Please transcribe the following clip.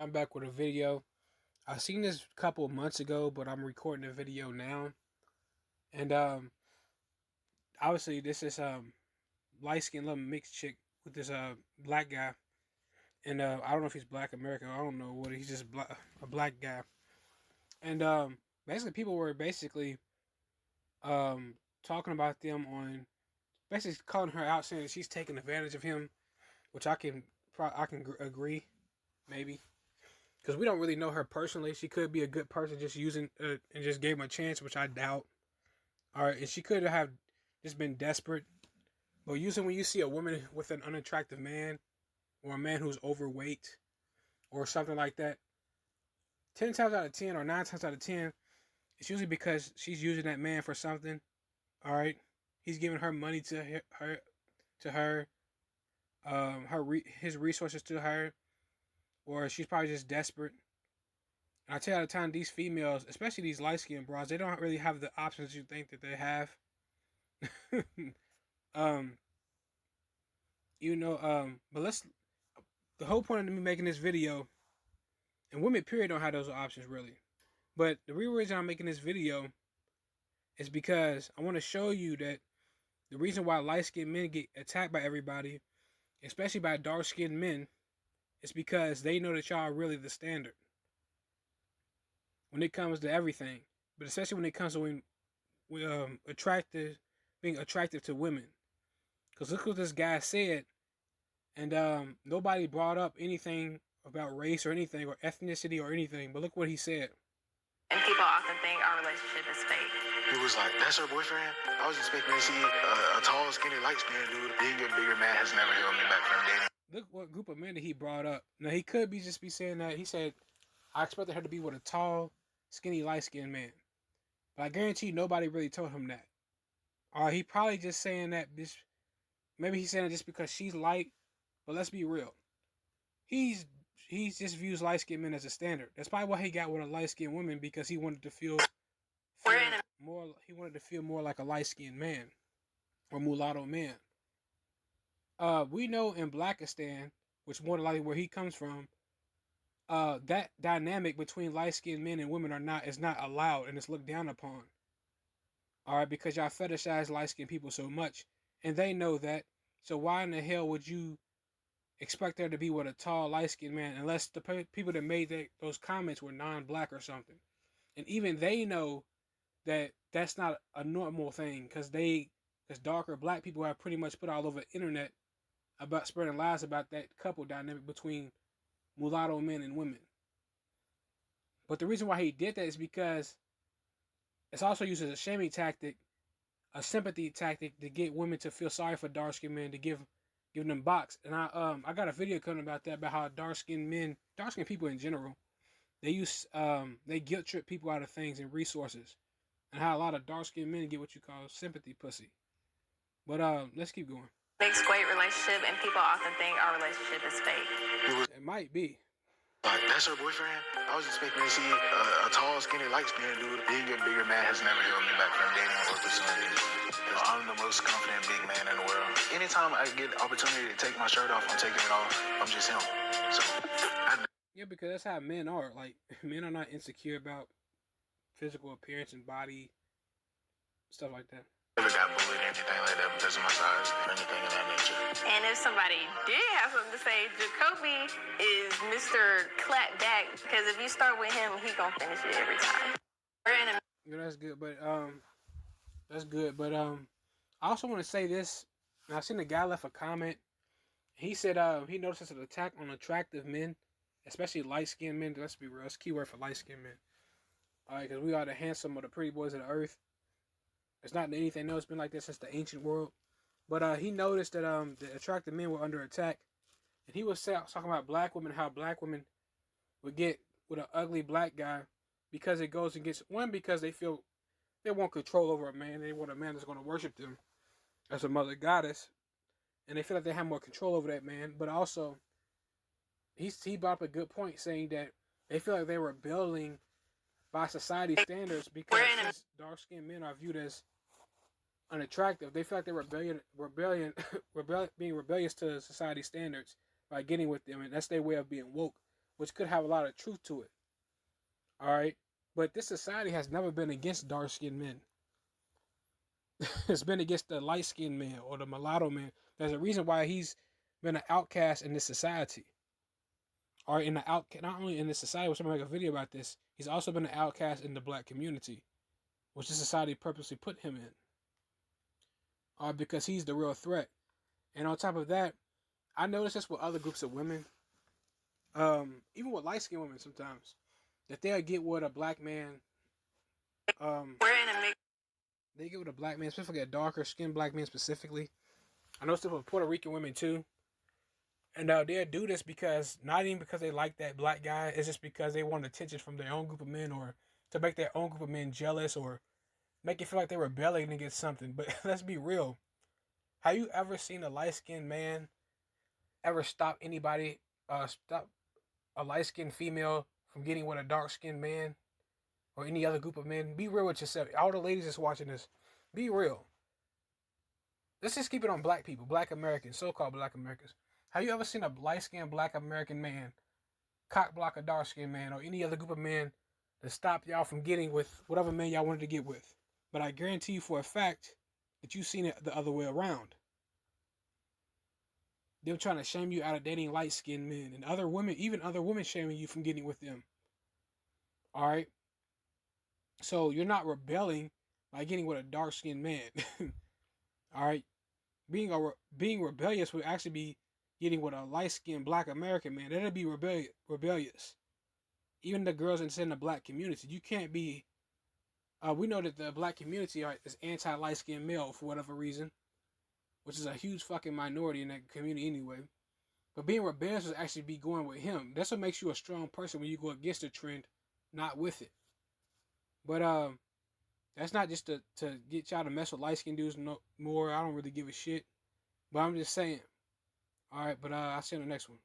I'm back with a video. I seen this a couple of months ago, but I'm recording the video now. And obviously this is light skinned little mixed chick with this black guy. And I don't know if he's black American. I don't know what he's just a black guy. And basically people were basically talking about them on basically calling her out, saying that she's taking advantage of him, which I can agree, maybe. Because we don't really know her personally. She could be a good person just using and just gave him a chance, which I doubt. All right, and she could have just been desperate. But usually when you see a woman with an unattractive man or a man who's overweight or something like that, 10 times out of 10 or 9 times out of 10, it's usually because she's using that man for something. All right, he's giving her money his resources to her, or she's probably just desperate. And I tell you all the time, these females, especially these light skinned bras, they don't really have the options you think that they have. um, but the whole point of me making this video, and women period don't have those options really. But the real reason I'm making this video is because I want to show you that the reason why light skinned men get attacked by everybody, especially by dark skinned men, is because they know that y'all are really the standard when it comes to everything, but especially when it comes to being attractive to women. Because look what this guy said, and nobody brought up anything about race or anything or ethnicity or anything, but look what he said. And people often think our relationship is fake. He was like, "That's her boyfriend?" I was expecting to see a tall, skinny, light-skinned dude. Being a bigger man has never held me back from dating. Look what group of men that he brought up. Now he could be saying that. He said, I expected her to be with a tall, skinny, light-skinned man. But I guarantee you nobody really told him that. Or he probably just saying that, maybe he's saying it just because she's light, but let's be real. He's just views light-skinned men as a standard. That's probably why he got with a light-skinned woman, because he wanted to feel more. He wanted to feel more like a light-skinned man or mulatto man. We know in Blackistan, which more than likely where he comes from, that dynamic between light-skinned men and women is not allowed, and it's looked down upon. All right, because y'all fetishize light-skinned people so much, and they know that. So why in the hell would you expect her to be with a tall, light-skinned man unless the people that made those comments were non-black or something? And even they know that that's not a normal thing, because darker black people have pretty much put all over the internet about spreading lies about that couple dynamic between mulatto men and women. But the reason why he did that is because it's also used as a shaming tactic, a sympathy tactic to get women to feel sorry for dark skinned men, to give them box. And I got a video coming about that, about how dark skinned people in general, they guilt trip people out of things and resources, and how a lot of dark skinned men get what you call sympathy pussy. But let's keep going. Makes great relationship, and people often think our relationship is fake. It might be. Like, that's her boyfriend? I was expecting to see a tall, skinny, light-skinned dude. Being a bigger man has never held me back from dating or pursuing it. I'm the most confident big man in the world. Anytime I get the opportunity to take my shirt off, I'm taking it off. I'm just him. Yeah, because that's how men are. Like, men are not insecure about physical appearance and body, stuff like that. Never got bullied or anything like that because of my size or anything of that nature. And if somebody did have something to say, Jacoby is Mr. Clapback, because if you start with him, he gonna finish it every time. Yeah, that's good, but I also want to say this. I seen a guy left a comment. He said he noticed an attack on attractive men, especially light-skinned men. Let's be real, that's a key word for light-skinned men. All right, because we are the handsome or the pretty boys of the earth. It's not anything else. It's been like this since the ancient world. But he noticed that the attractive men were under attack. And he was talking about black women, how black women would get with an ugly black guy because it goes and gets one, because they feel they want control over a man. They want a man that's going to worship them as a mother goddess. And they feel like they have more control over that man. But also, he brought up a good point, saying that they feel like they're rebelling by society standards because dark-skinned men are viewed as unattractive. They feel like they're being rebellious to society standards by getting with them, and that's their way of being woke. which could have a lot of truth to it. All right, but this society has never been against dark skinned men. It's been against the light skinned man or the mulatto man. There's a reason why he's been an outcast in this society. Or in the out not only in this society, which I'm gonna make a video about this, he's also been an outcast in the black community, which the society purposely put him in. Because he's the real threat. And on top of that, I notice this with other groups of women, even with light skinned women sometimes, that they'll get with a black man. We're in a mix. They get with a black man, specifically a darker skinned black man specifically. I know stuff with Puerto Rican women too. And they'll do this because, not even because they like that black guy, it's just because they want attention from their own group of men, or to make their own group of men jealous, or make it feel like they're rebelling against something. But let's be real. Have you ever seen a light skinned man ever stop stop a light skinned female from getting with a dark skinned man or any other group of men? Be real with yourself. All the ladies that's watching this, be real. Let's just keep it on black people, black Americans, so-called black Americans. Have you ever seen a light-skinned black American man cock block a dark-skinned man or any other group of men to stop y'all from getting with whatever man y'all wanted to get with? But I guarantee you for a fact that you've seen it the other way around. Them trying to shame you out of dating light-skinned men, and other women, even other women shaming you from getting with them. All right? So you're not rebelling by getting with a dark-skinned man. All right? Being rebellious would actually be getting with a light-skinned black American man. That'd be rebellious. Even the girls in the black community. You can't be... we know that the black community is anti-light-skinned male for whatever reason, which is a huge fucking minority in that community anyway. But being rebellious is actually be going with him. That's what makes you a strong person, when you go against the trend, not with it. But that's not just to get y'all to mess with light-skinned dudes no more. I don't really give a shit. But I'm just saying. All right, but I'll see you on the next one.